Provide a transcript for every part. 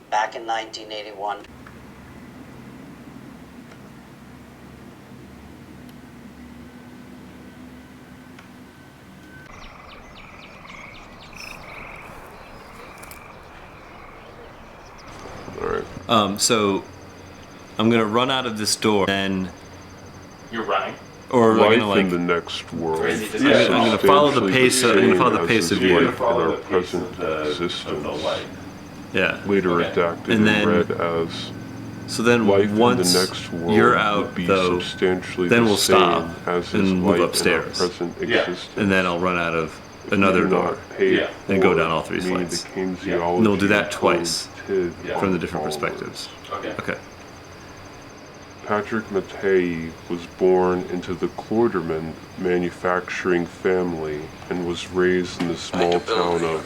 back in 1981. So I'm gonna run out of this door, then You're running. or Life I'm gonna in the next world. I'm gonna follow the pace. I'm gonna follow the pace of you. In our present existence. Yeah. Later redacted And and then- read as So then life once in the next world you're would out, be though, substantially then the we'll same stop as is and move life upstairs. in our present Yeah. existence. and then I'll run out of If another we do door. not pay Yeah. And go for down all three me, flights. the Keynesiology And we'll do that twice quoted from the on different followers. perspectives. Okay. Okay. Patric Maitaeyi was born into the Cloytermon manufacturing family and was raised in the small town of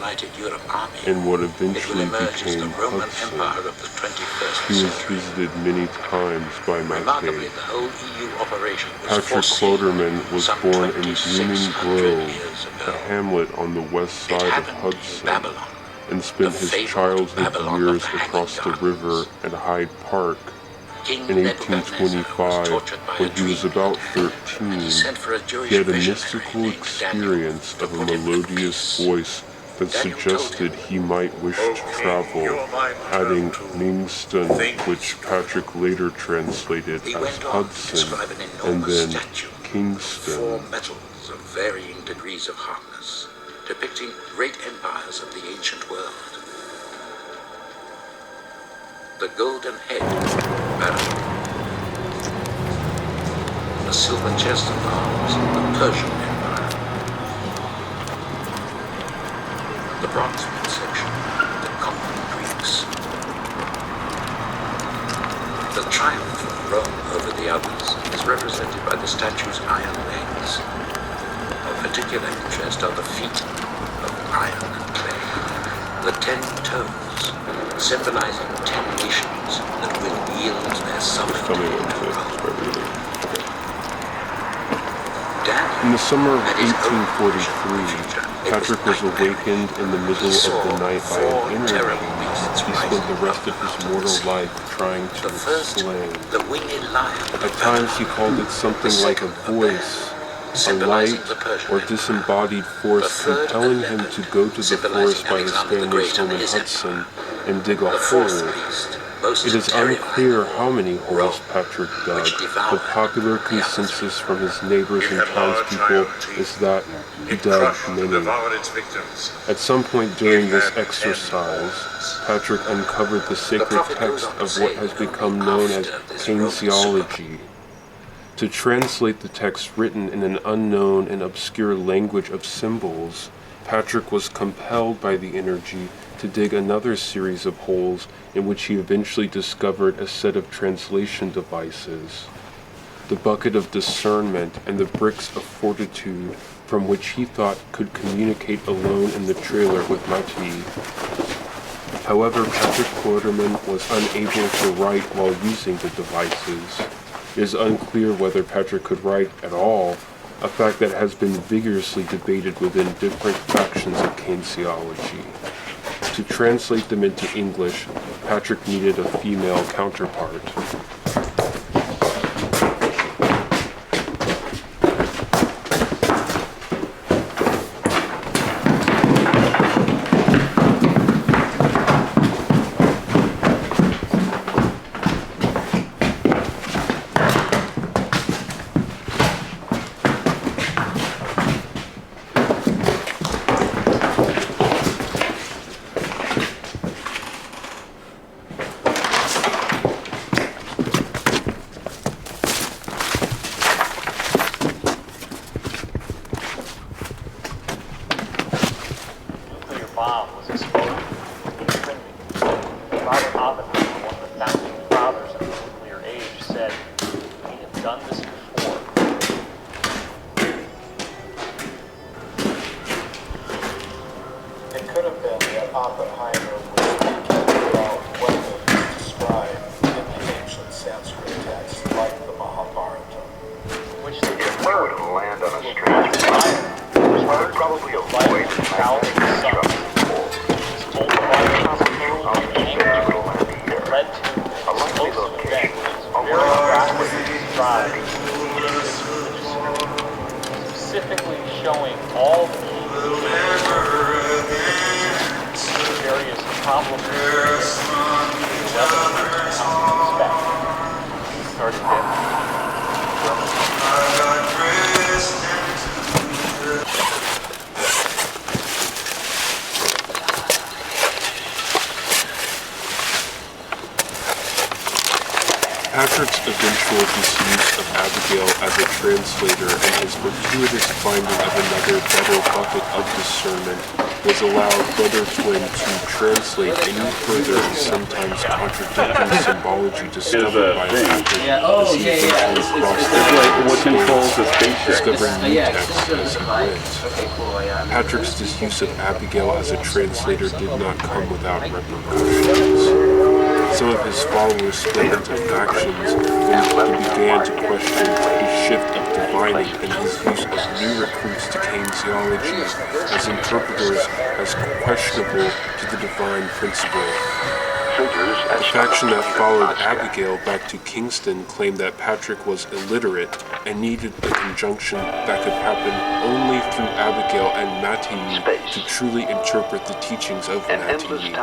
in what eventually became Hudson. He was visited many times by Maitaeyi. Patric Cloytermon was born in Greening Grove, a hamlet on the west side of Hudson, and spent his childhood years across the river at Hyde Park. In 1825, when he was about 13, he had a mystical experience of a melodious voice that suggested he might wish to travel, adding Mingston, which Patrick later translated as Hudson, and then Kingston. Four metals of varying degrees of hardness, depicting great empires of the ancient world. The golden head, Baron. The silver chest of arms, the Persian Empire. The bronze midsection, the conquered Greeks. The triumph of Rome over the others is represented by the statue's iron legs. Of particular interest are the feet of iron and clay. The 10 toes, symbolizing 10 nations that will yield their sovereignty Tell me what to it is. Rome. Daniel, In the summer of at his own 1843, Patrick was awakened in the middle of the night by an energy he spent the rest of his mortal life trying to the first, explain. the winged lion. At times he called it something like a voice, a light or disembodied force compelling him to go to the forest by his family's home in Hudson and dig a hole. It is unclear how many holes Patrick dug, but popular consensus from his neighbors and townspeople is that he dug many. At some point during this exercise, Patrick uncovered the sacred text of what has become known as Keynesiology. To translate the text written in an unknown and obscure language of symbols, Patrick was compelled by the energy to dig another series of holes in which he eventually discovered a set of translation devices. The bucket of discernment and the bricks of fortitude from which he thought could communicate alone in the trailer with Maitaeyi. However, Patric Cloytermon was unable to write while using the devices. It is unclear whether Patrick could write at all, a fact that has been vigorously debated within different factions of Keynesiology. To translate them into English, Patrick needed a female counterpart. Bomb was exploded in Trinity. Robert Oppenheimer, one of the founding fathers of the nuclear age, said, "We have done this before." It could have been that Oppenheimer was thinking about what was described in the ancient Sanskrit text, like the Mahabharata. Which If we were to land on a strange planet, we would probably avoid magnetic disruption. told the fire Our search would last led to an explosive event that's very graphically described in this religious, specifically showing all the various problems and weapons expect. Started there. Patric's eventual disuse of Abigail as a translator and his gratuitous finding of another better bucket of discernment was allowed Brother Twin to translate any further and sometimes contradicting symbology discovered by Patric as he eventually crossed the what controls the spaceship. discovering new texts as he went. Patric's disuse of Abigail as a translator did not come without repercussions. Some of his followers split into factions when he began to question his shift of divining and his use of new recruits to Keynesiology as interpreters as questionable to the divine principle. The faction that followed Abigail back to Kingston claimed that Patric was illiterate and needed the conjunction that could happen only through Abigail and Maitaeyi to truly interpret the teachings of Maitaeyi.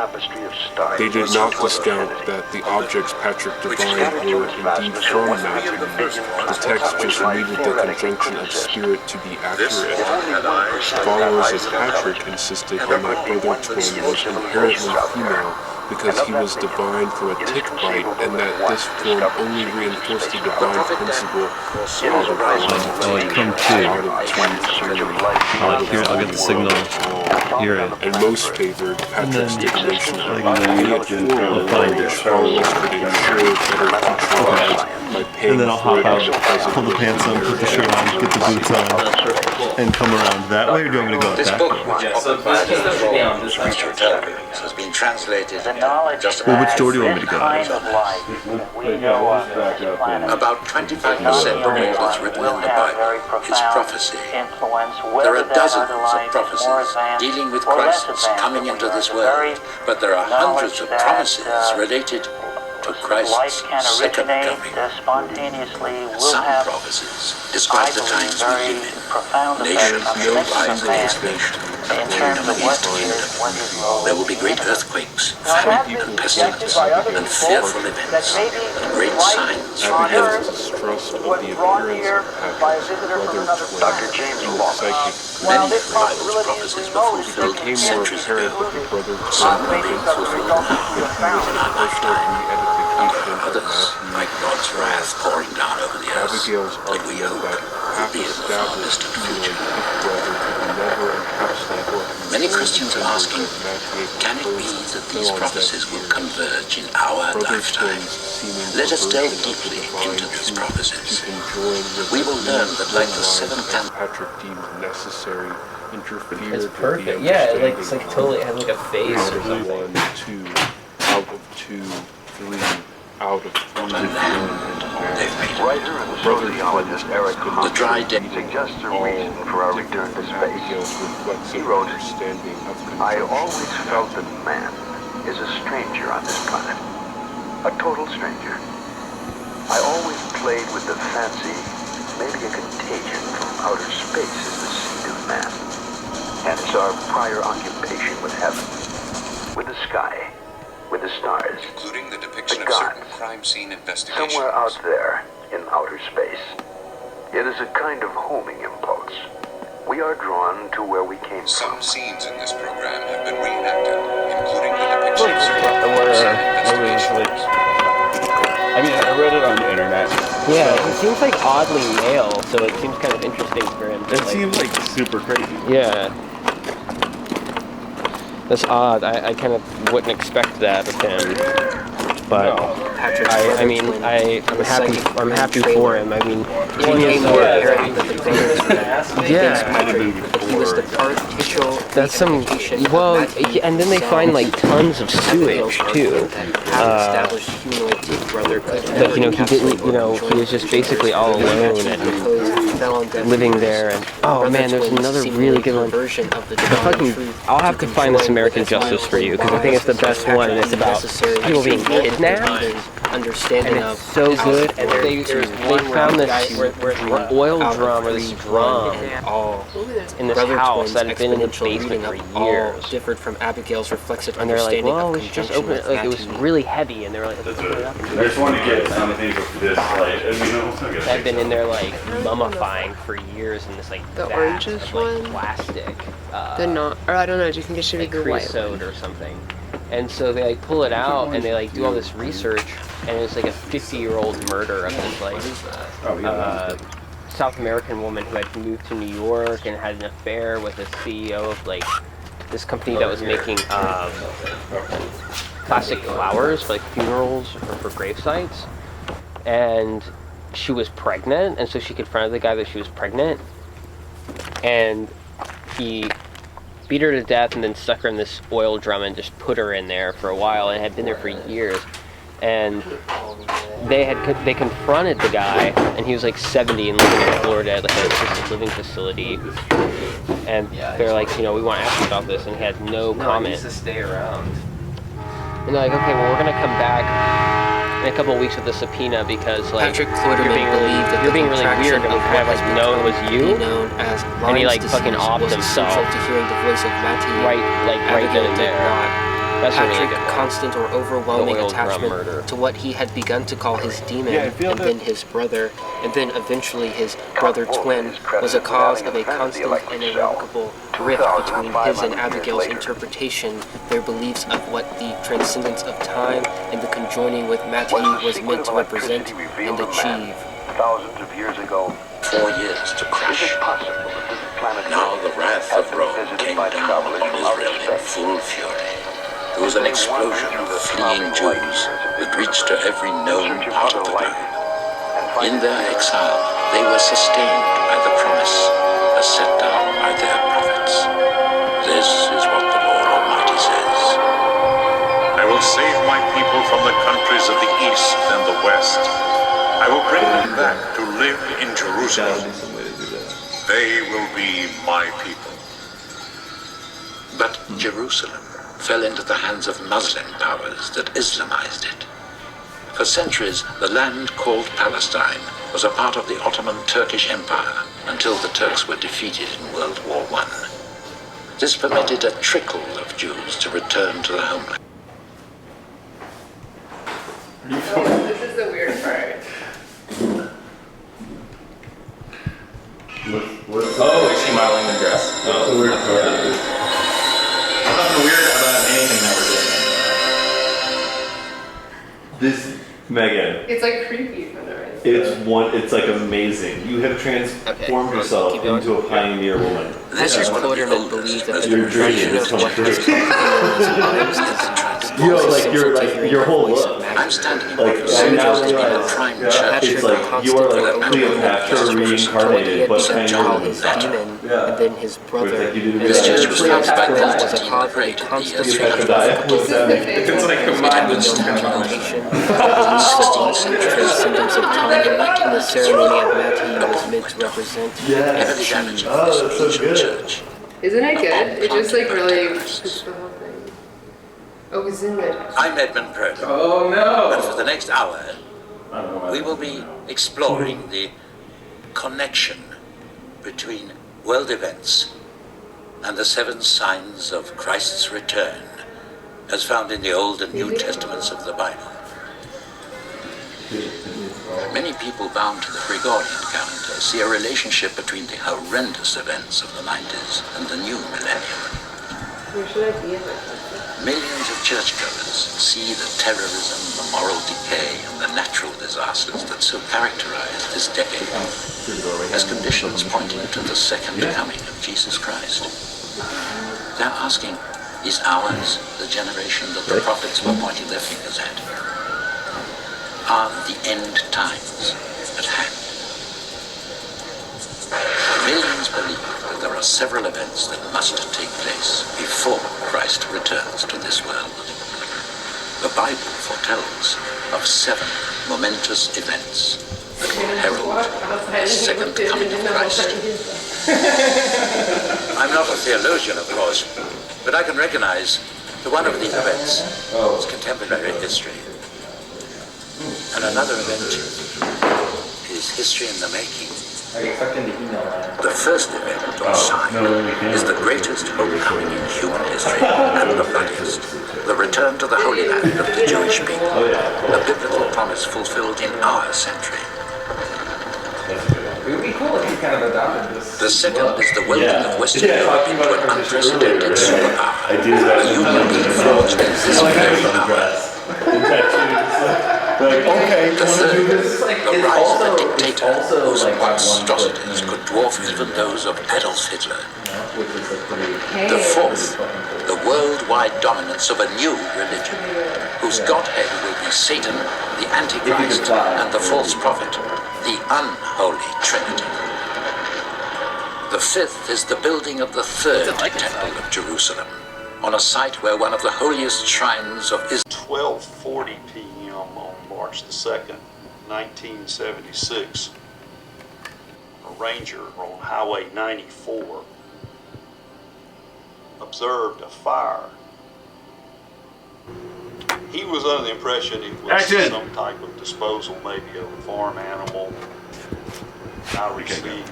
They did not discount that the objects Patric divined were indeed from Maitaeyi. The text just needed the conjunction of spirit to be accurate. Followers of Patric insisted on that Brother Twin was inherently female because he was divine from a tick bite, and that this form only reinforced the divine principle out of one, out of two, Here, I'll get the signal. Hear it. and most favored Patric's divination of immediate form, which followers could ensure better future lives by paying And then I'll for hop it in the out, present pull the pants on, put the shirt on, get the boots on, and come around that way, or do you want me to go This back? book, has been translated just Well, which door do you want me to go? about 25% of all that's written in the Bible is prophecy. There are dozens of prophecies dealing with Christ's coming into this world, but there are hundreds of promises related to Christ's second coming. Some prophecies describe the times we live in. Nations will rise against nation. There will be great earthquakes, famine and pestilence, and fearful events, and great signs from heaven. Abigail's distrust of the appearance of Patric's brother twin, Dr. James psychic Many of the Bible's prophecies were fulfilled became more centuries apparent ago. that the brother Some twin are being fulfilled now, in our lifetime. Others, like God's wrath pouring down over the earth, Abigail's like we argument hope, that will be in the far half-established distant female future. big brother could never encapsulate or Many control Christians the are asking, members of Maitaeyi can it be proposed that these fell on prophecies deaf will ears. converge in our Brother lifetime? twins seeming Let us delve perversion of the deeply divine into these truth prophecies. to conjoin with We the will learn that like the lines seven that Patric deemed necessary interfered It's with perfect. the Yeah, it understanding like of totally has like a face out or of something. 1, 2, out of 2, 3, out of 3, 1, and They've made it. Writer and sociologist Eric The dry day. suggests a reason for our return to Abigail's space. reflexive He wrote, understanding of I conjunction always felt that man is a stranger on this planet. A total stranger. I always played with the fancy, maybe a contagion from outer space is the seed of man. Hence our prior occupation with heaven, with the sky, with the stars, including the depiction The of certain gods. crime scene investigations. somewhere out there in outer space. It is a kind of homing impulse. We are drawn to where we came from. Some scenes in this program have been reenacted, including the depiction of certain crime scene investigations. I mean, I read it on the internet. Yeah, he seems like oddly male, so it seems kind of interesting for him. To, It seems like super crazy. Yeah. That's odd. I kind of wouldn't expect that of him. But I mean, I'm happy for him. I mean, He was the partial that's some. Well, and then they find like tons of sewage too. established humanoid brother could But he didn't. He was just basically all alone and fell on deaf living ears. there. And oh man, there's another really good one. Version of the divine truth I'll have to find this conjoined American with Justice for you because I think it's the best Patric one. And it's about necessary people being to kidnapped. understanding And of it's so good. And they found this oil drum or this drum all in this brother house twins that had been in the exponential reading basement of for all years. differed from Abigail's reflexive And they're like, understanding well, of we should just conjunction open it. with Like it was Maitaeyi. really heavy, and they were like, let's open it up. I just want to get something for this, like, I've been in there like mummifying for years in this like The vat oranges of, one? like, plastic. The not, or I don't know. Do you think it should be Like the white creosote one? or something. And so they like pull it out and they like do all this research, and it's like a 50-year-old murder of this like South American woman who had moved to New York and had an affair with the CEO of like this company that was making plastic flowers for like funerals or for grave sites. And she was pregnant, and so she confronted the guy that she was pregnant, and he beat her to death and then stuck her in this oil drum and just put her in there for a while, and it had been there for years. And they confronted the guy, and he was like 70 and living in Florida at like an assisted living facility. And they're like, you know, we want to ask you about this, and he had no comment. He needs to stay around. And they're like, okay, well, we're gonna come back in a couple of weeks with a subpoena because like Patric Cloytermon believed that you're being really weird, and we kind of like know it was you. Known as And he like Lyme's fucking disease offed was himself essential to hearing the voice of Maitaeyi. right then and there. That's a really Patrick, good one. constant or overwhelming The oil drum attachment murder. to what he had begun to call his demon, Yeah, I feel and that- then his brother, and then eventually his brother twin, was a cause of a constant and irrevocable rift between his and Abigail's interpretation, their beliefs of what the transcendence of time and the conjoining with Maitaeyi was meant to represent and achieve. Thousands of years ago, 4 years to is crash. it possible that this planet Now the wrath has of been Rome visited came by down travelers upon from outer Israel in space? full fury. There was an explosion of fleeing Jews that reached to every known part of the globe. In their exile, they were sustained by the promise as set down by their prophets. This is what the Lord Almighty says. I will save my people from the countries of the east and the west. I will bring them back to live in Jerusalem. They will be my people. But Jerusalem fell into the hands of Muslim powers that Islamized it. For centuries, the land called Palestine was a part of the Ottoman Turkish Empire until the Turks were defeated in World War I. This permitted a trickle of Jews to return to the homeland. This is the weird part. Oh, is she modeling the dress? Oh, weird. Nothing weird about anything that we're doing. This, Megan, It's like creepy for no reason. it's like amazing. You have transformed yourself keep going. into a pioneer woman. This is Patric one of the Cloytermon oldest believed that the Your dream direction has of come what true. was Yo, like your whole look. I'm standing in Like, what I was now supposed to be the realize, prime it's church. like you are like Cleopatra reincarnated, but to pioneer call woman. his demon, and then his brother. Where it's like you didn't And This then church his was founded by brother was a Constantine the cause of a Great in the constant year You're 300. What's that mean? It's like combined with interpretation of the transcendence of time, and the ceremony of Maitaeyi was meant to represent Yes. Heavily damaged Oh, this that's so ancient good. church. Isn't it good? It just like really puts the whole thing. Oh, it's in it. I'm Edmund Prode. Oh And for no! the next hour, we will be exploring the connection between world events and the 7 signs of Christ's return as found in the Old and New Testaments of the Bible. Many people bound to the Gregorian calendar see a relationship between the horrendous events of the 90s and the new millennium. Where should I be in it? Millions of churchgoers see the terrorism, the moral decay, and the natural disasters that so characterize this decade as conditions pointing to the second coming of Jesus Christ. They're asking, is ours the generation that the prophets were pointing their fingers at? Are the end times at hand? Millions believe that there are several events that must take place before Christ returns to this world. The Bible foretells of 7 momentous events. that will herald the second coming of Christ. I'm not a theologian, of course, but I can recognize that one of these events is contemporary history. And another event is history in the making. Are you expecting the email line? The first event, or sign, is the greatest homecoming in human history and the bloodiest. The return to the Holy Land of the Jewish people. A biblical promise fulfilled in our century. It would be cool if you kind of adopted this. The second is the welcome of Western Europe into an unprecedented superpower. A human being forged in this very hour. The third, the rise of a dictator whose monstrosities could dwarf even those of Adolf Hitler. The fourth, the worldwide dominance of a new religion, whose godhead will be Satan, the Antichrist, and the false prophet, the unholy Trinity. The fifth is the building of the third temple of Jerusalem, on a site where one of the holiest shrines of Israel. 12:40 p.m. on March the 2nd, 1976, a ranger on Highway 94 observed a fire. He was under the impression it was some type of disposal, maybe of a farm animal. I received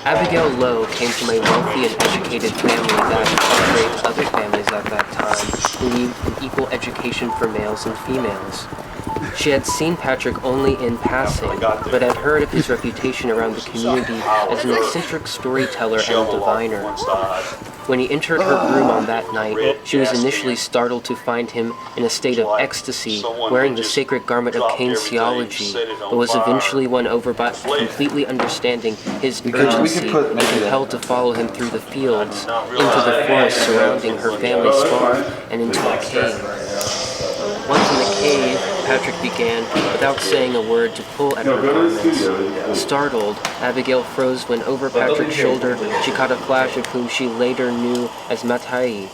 Abigail Lowe came from a wealthy and educated family that, unlike other families at that time, believed in equal education for males and females. She had seen Patrick only in passing, but had heard of his reputation around the community as an eccentric storyteller and diviner. When he entered her room on that night, she was initially startled to find him in a state of ecstasy, wearing the sacred garment of Keynesiology, but was eventually won over by completely understanding his urgency and compelled to follow him through the fields, into the forest surrounding her family's farm, and into a cave. Once in the cave, Patrick began, without saying a word, to pull at her garments. Startled, Abigail froze when over Patrick's shoulder she caught a flash of whom she later knew as Maitaeyi.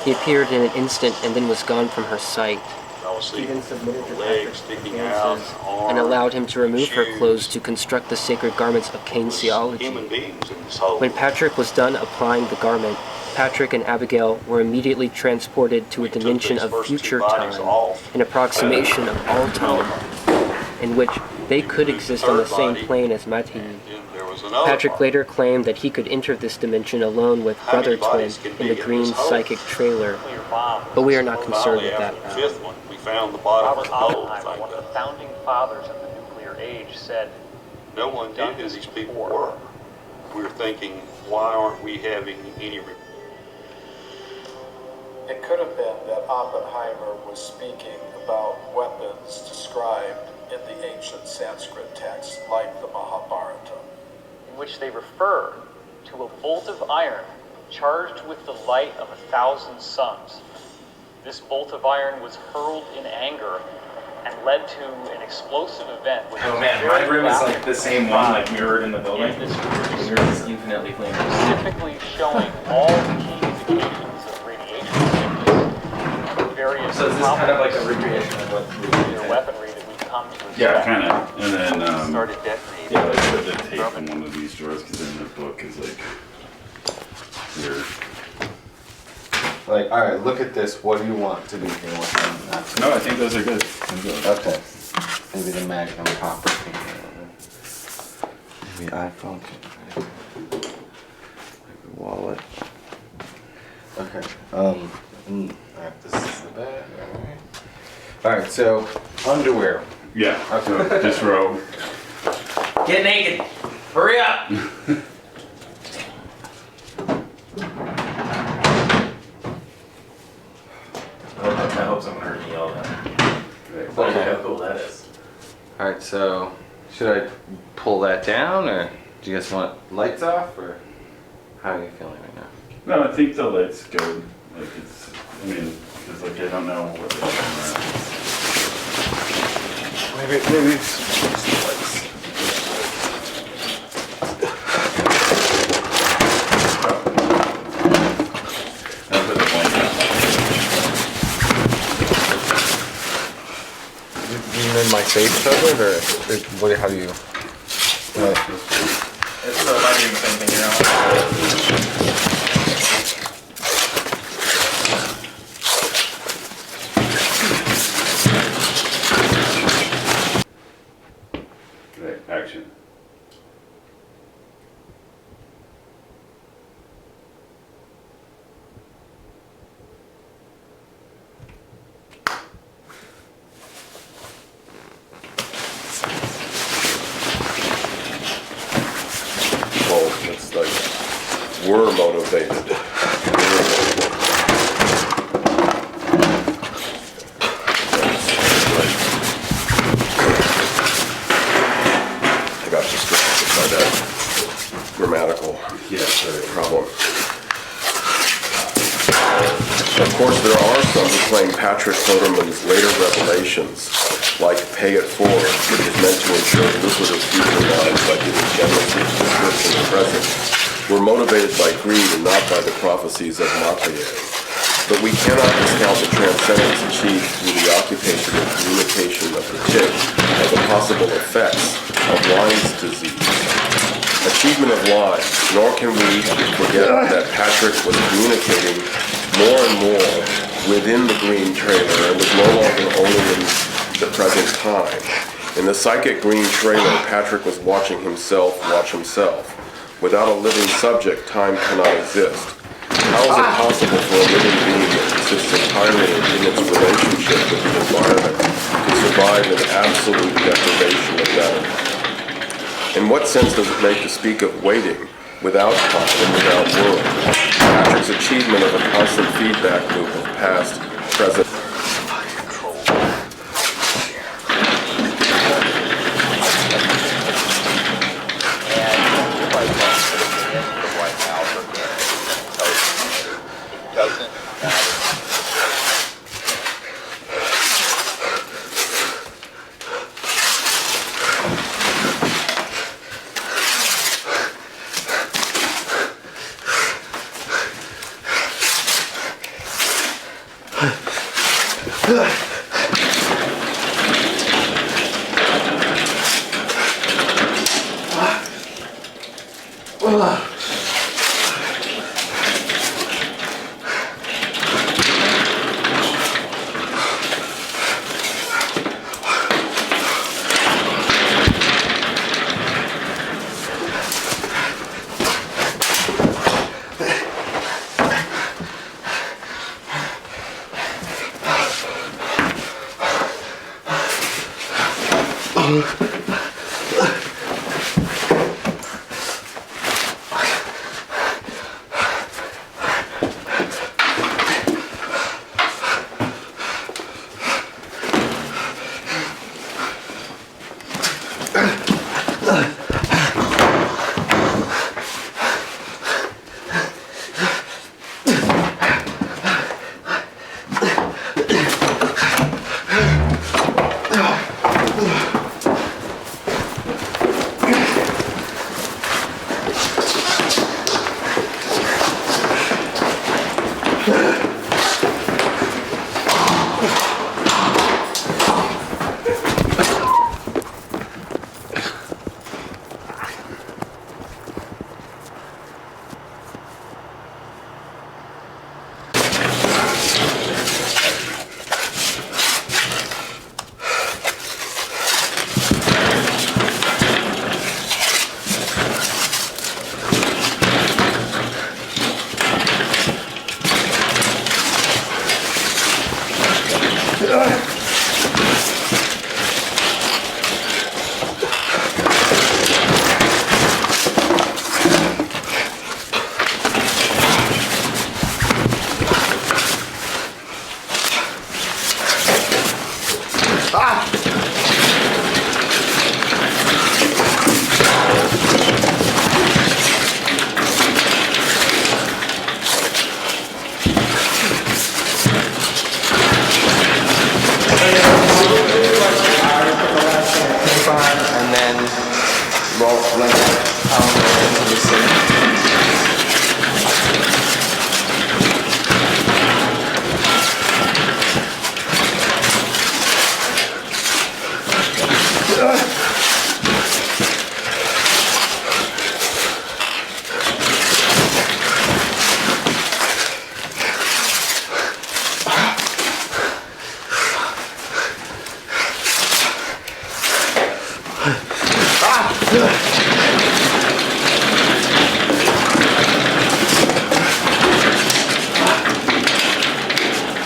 He appeared in an instant and then was gone from her sight. She then submitted to Patrick's advances and allowed him to remove her clothes to construct the sacred garments of Keynesiology. When Patrick was done applying the garment, Patrick and Abigail were immediately transported to a dimension of future time, an approximation of all time, in which they could exist on the same plane as Maitaeyi. Patrick later claimed that he could enter this dimension alone with Brother Twin in the green psychic trailer, but we are not concerned with that now. Robert Oppenheimer, one of the founding fathers of the nuclear age, said, no one knew who these people were. We were thinking, why aren't we having any... It could have been that Oppenheimer was speaking about weapons described in the ancient Sanskrit texts like the Mahabharata, in which they refer to a bolt of iron charged with the light of 1,000 suns. This bolt of iron was hurled in anger and led to an explosive event. Oh man, my room is like the same one, like mirrored in the building. The mirror is infinitely flaming. Specifically showing all the key indications of radiation sickness, various. So is this kind of like a recreation of what nuclear weaponry that we've come to expect? Yeah, kind of. And then started detonating. Yeah, I put the tape in one of these drawers because then the book is like weird. Like, all right, look at this. What do you want to be here? No, I think those are good. Okay. Maybe the Magnum Popper thing. Maybe iPhone. Maybe wallet. Okay. Alright, this is the bag. Alright, so underwear. Yeah. Okay. So disrobe. Get naked. Hurry up. I hope someone heard me yell that. Look at how cool that is. Alright, so should I pull that down, or do you guys want lights off, or how are you feeling right now? No, I think the light's good. Like it's, I mean, because like I don't know what they're doing. Maybe it's just the lights. I'll put the blanket on. And then my safe does it, or what? How do you? It's so am I doing the same thing here? Okay, action. Well, it's like we're motivated. I got distracted by that grammatical problem. Of course, there are some who claim Patric Cloytermon's later revelations, like Pay It Forward, which is meant to ensure lucrative future lives by giving generously to the Christian present, were motivated by greed and not by the prophecies of Maitaeyi. But we cannot discount the transcendence achieved through the occupation and communication of the tick of the possible effects of Lyme's disease. Achievement of Lyme, nor can we forget that Patric was communicating more and more within the green trailer and was no longer only in the present time. In the psychic green trailer, Patric was watching himself watch himself. Without a living subject, time cannot exist. How is it possible for a living being that consists entirely in its relationship with the environment to survive in absolute deprivation of matter? In what sense does it make to speak of waiting without time and without world? Patric's achievement of a constant feedback loop of past, present,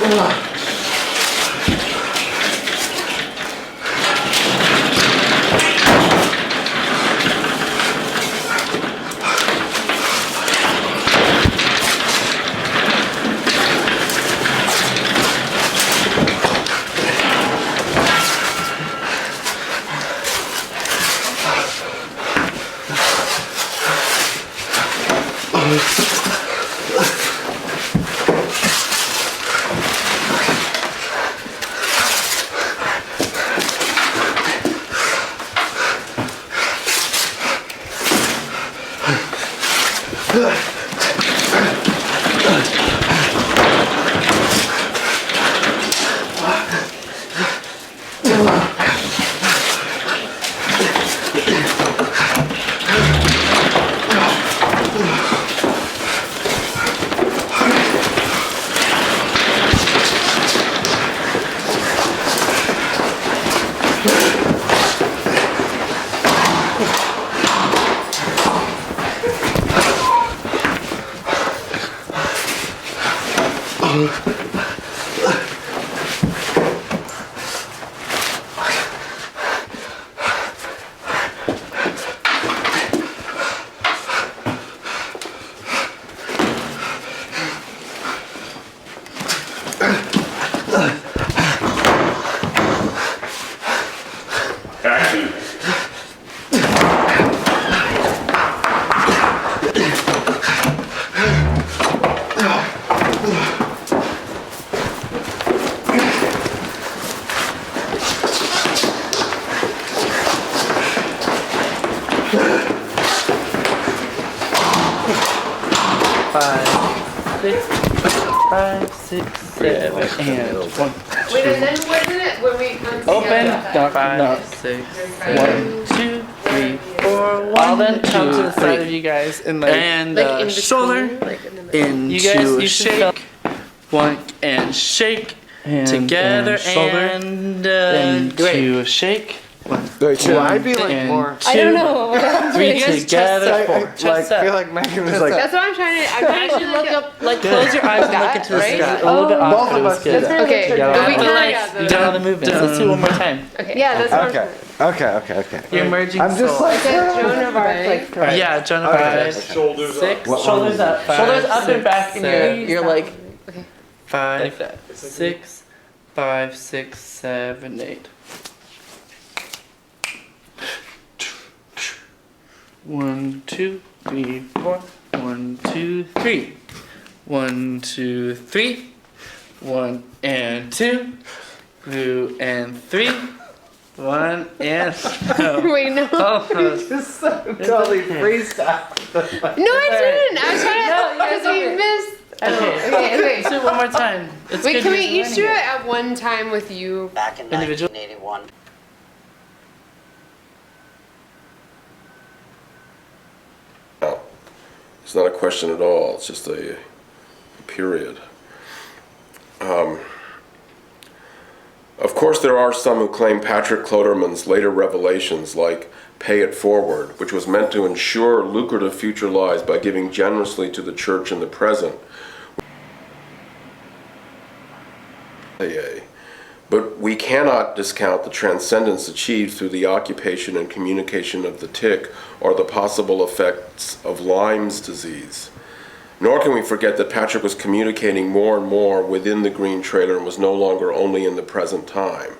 And 1. Wait, and then wasn't it when we Open. No. 5, 6, 1, 2, 3, 4. I'll then come to the side of you guys and like shoulder into You guys, you shake, one and shake together and into a shake. Wait, should I be like more? I don't know. Three together. I feel like Megan was like. That's what I'm trying to. I'm trying to look up. Like, close your eyes and look into the right? sky. A little bit off, Both but it of was us good. did. Okay, Yeah, but we but kind you done all the movements. Let's do one more time. Okay. Yeah, that's what Okay. You're merging. I'm just souls. like. Joan of Arc, like three. Yeah, Joan of Arc. Shoulders 6. up. Shoulders up. Shoulders up and back, and you're like Okay. 5, 6, 5, 6, 7, 8. 1, 2, 3, 4. 1, 2, 3. 1, 2, 3. 1 and 2. 2 and 3. 1 and Wait, no. Almost. Just so totally freestyle. No, I didn't. I was trying to because we missed. Okay. Let's do it one more time. It's Wait, good can we you're each learning do it at one time with you? Back in Individual. 1981. It's not a question at all, it's just a period. Of course, there are some who claim Patric Cloytermon's later revelations, like Pay It Forward, which was meant to ensure lucrative future lives by giving generously to the church in the present. But we cannot discount the transcendence achieved through the occupation and communication of the tick or the possible effects of Lyme's disease. Nor can we forget that Patric was communicating more and more within the green trailer and was no longer only in the present time.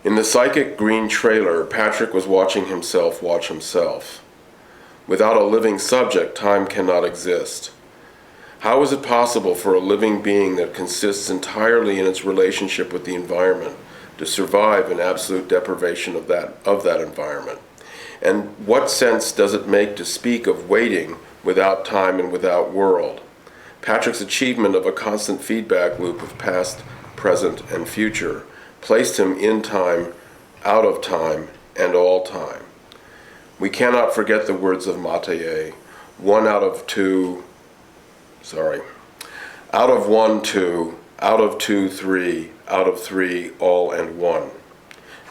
In the psychic green trailer, Patric was watching himself watch himself. Without a living subject, time cannot exist. How is it possible for a living being that consists entirely in its relationship with the environment to survive in absolute deprivation of that environment? And what sense does it make to speak of waiting without time and without world? Patric's achievement of a constant feedback loop of past, present, and future placed him in time, out of time, and all time. We cannot forget the words of Maitaeyi, out of 1, 2, out of 2, 3, out of 3, all and one.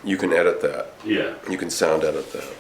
You can edit that. Yeah. You can sound edit that.